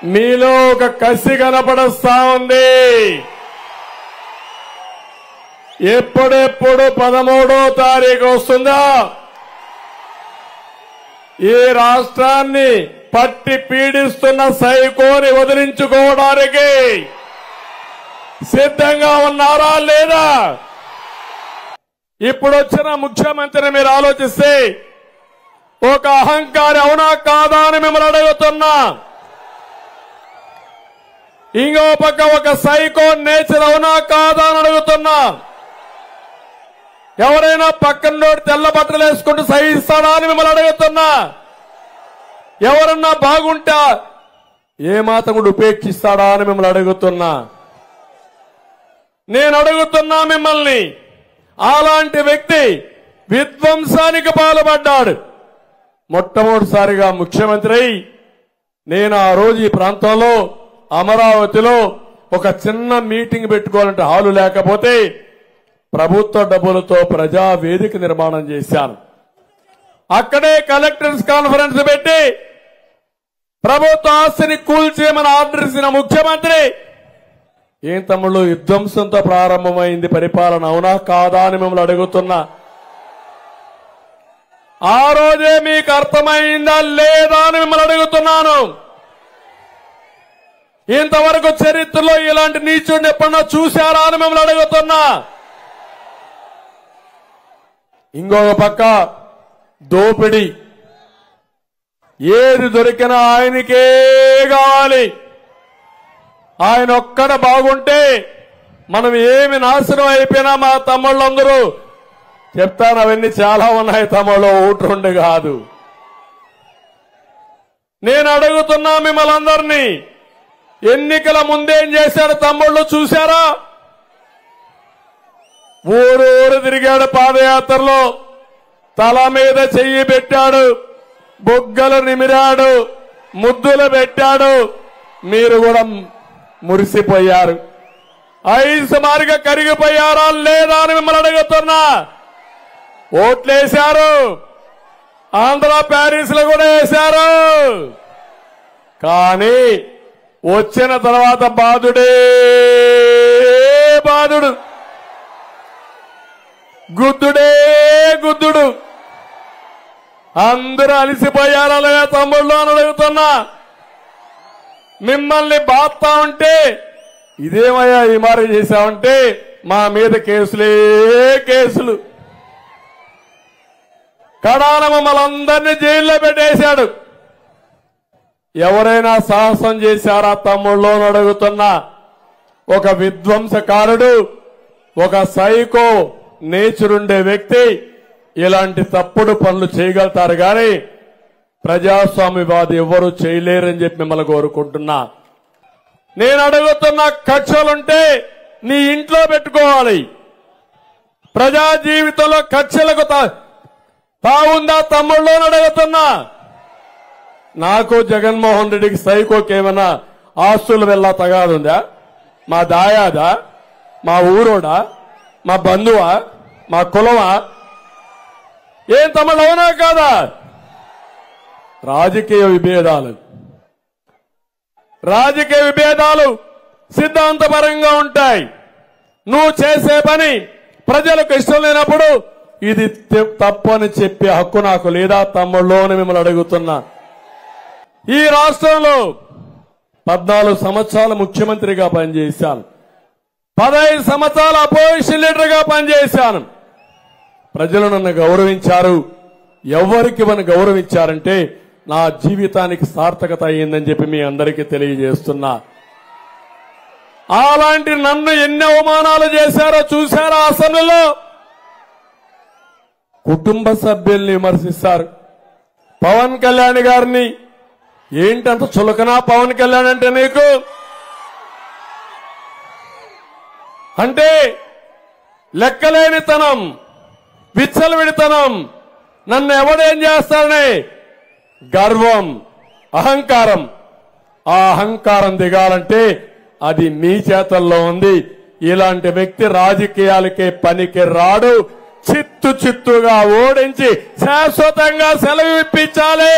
మీలో ఒక కసి కనపడస్తా ఉంది. ఎప్పుడెప్పుడు 13వ తారీఖు వస్తుందా ఈ రాష్ట్రాన్ని పట్టి పీడిస్తున్న సైకోని వదిలించుకోవడానికి సిద్ధంగా ఉన్నారా లేదా? ఇప్పుడు వచ్చిన ముఖ్యమంత్రిని మీరు ఆలోచిస్తే ఒక అహంకారి అవునా కాదా అని మిమ్మల్ని అడుగుతున్నా. ఇంకో పక్క ఒక సైకో నేచర్ అవునా కాదా అని అడుగుతున్నా. ఎవరైనా పక్కన తెల్ల బట్టలు వేసుకుంటూ సహిస్తాడా అని మిమ్మల్ని అడుగుతున్నా. ఎవరన్నా బాగుంటా ఏమాత్రం కూడా ఉపేక్షిస్తాడా అని మిమ్మల్ని అడుగుతున్నా. నేను అడుగుతున్నా మిమ్మల్ని, అలాంటి వ్యక్తి విధ్వంసానికి పాల్పడ్డాడు. మొట్టమొదటిసారిగా ముఖ్యమంత్రి నేను ఆ రోజు ఈ ప్రాంతంలో అమరావతిలో ఒక చిన్న మీటింగ్ పెట్టుకోవాలంటే హాలు లేకపోతే ప్రభుత్వ డబ్బులతో ప్రజా వేదిక నిర్మాణం చేశాను. అక్కడే కలెక్టర్స్ కాన్ఫరెన్స్ పెట్టి ప్రభుత్వ ఆస్తిని కూల్చేయమని ఆర్డర్ ఇచ్చిన ముఖ్యమంత్రి ఏం తమ్ముళ్ళు విధ్వంసంతో ప్రారంభమైంది పరిపాలన అవునా కాదా అని మిమ్మల్ని అడుగుతున్నా. ఆ రోజే మీకు అర్థమైందా లేదా అని మిమ్మల్ని అడుగుతున్నాను. ఇంతవరకు చరిత్రలో ఇలాంటి నీచుడిని ఎప్పుడన్నా చూశారా అని మిమ్మల్ని అడుగుతున్నా. ఇంకొక పక్క దోపిడీ, ఏది దొరికినా ఆయనకే కావాలి. ఆయన ఒక్కడ బాగుంటే మనం ఏమి నాశనం అయిపోయినా మా తమ్ముళ్ళందరూ చెప్తాను, అవన్నీ చాలా ఉన్నాయి తమ్ముళ్ళు, ఒకటి రెండు కాదు. నేను అడుగుతున్నా మిమ్మల్ని అందరినీ, ఎన్నికల ముందేం చేశాడు తమ్ముళ్ళు చూశారా? ఊరు ఊరు తిరిగాడు పాదయాత్రలో, తల మీద చెయ్యి పెట్టాడు, బొగ్గలు నిమిరాడు, ముద్దులు పెట్టాడు. మీరు కూడా మురిసిపోయారు. ఐసు మారిగా కరిగిపోయారా లేదా అని మిమ్మల్ని అడుగుతున్నా. ఓట్లేశారు, ఆంధ్ర ప్యారిస్ లో కూడా వేశారు. కానీ వచ్చిన తర్వాత బాధుడే బాధుడు, గుద్దుడే గుద్దుడు. అందరూ అలిసిపోయారా లేదా తమ్ముళ్ళు అని అడుగుతున్నా. మిమ్మల్ని బాధతా ఉంటే ఇదేమయ్యా ఈ మారి చేశామంటే మా మీద కేసులే కేసులు. కడాన మమ్మల్ని అందరినీ జైల్లో పెట్టేశాడు. ఎవరైనా సాహసం చేశారా తమ్ముళ్ళు అని అడుగుతున్నా. ఒక విధ్వంసకారుడు, ఒక సైకో నేచరుండే వ్యక్తి ఇలాంటి తప్పుడు పనులు చేయగలుగుతారు కానీ ప్రజాస్వామ్యవాది ఎవరు చేయలేరని చెప్పి మిమ్మల్ని కోరుకుంటున్నా. నేను అడుగుతున్న కక్షలుంటే నీ ఇంట్లో పెట్టుకోవాలి. ప్రజా జీవితంలో కక్షలకు తావుందా తమ్ముళ్ళు అని అడుగుతున్నా. నాకు జగన్మోహన్ రెడ్డికి సైకోకి ఏమైనా ఆస్తులు వెళ్ళా తగాదుందా? మా దాయాదా? మా ఊరోడా? మా బంధువా? మా కులమా? ఏం తమ్ముళ్ళు అవునా కాదా? రాజకీయ విభేదాలు సిద్ధాంతపరంగా ఉంటాయి. నువ్వు చేసే పని ప్రజలకు ఇష్టం లేనప్పుడు ఇది తప్పని చెప్పే హక్కు నాకు లేదా తమ్ముళ్ళు అని మిమ్మల్ని అడుగుతున్నా. ఈ రాష్ట్రంలో 14 సంవత్సరాలు ముఖ్యమంత్రిగా పనిచేశాను, 15 సంవత్సరాలు అపోజిషన్ లీడర్ గా పనిచేశాను. ప్రజలు నన్ను గౌరవించారు. ఎవరికి మనం గౌరవించారంటే నా జీవితానికి సార్థకత అయ్యిందని చెప్పి మీ అందరికీ తెలియజేస్తున్నా. అలాంటి నన్ను ఎన్ని అవమానాలు చేశారో చూశారా? అసెంబ్లీలో కుటుంబ సభ్యుల్ని విమర్శిస్తారు. పవన్ కళ్యాణ్ గారిని ఏంటంత చులకనా పవన్ కళ్యాణ్ అంటే నీకు? అంటే లెక్కలేనితనం, విచ్చలవిడితనం, నన్ను ఎవడేం చేస్తారని గర్వం, అహంకారం. ఆ అహంకారం దిగాలంటే అది మీ చేతల్లో ఉంది. ఇలాంటి వ్యక్తి రాజకీయాలకే పనికి రాడు. చిత్తుగా ఓడించి శాశ్వతంగా సెలవు ఇప్పించాలి.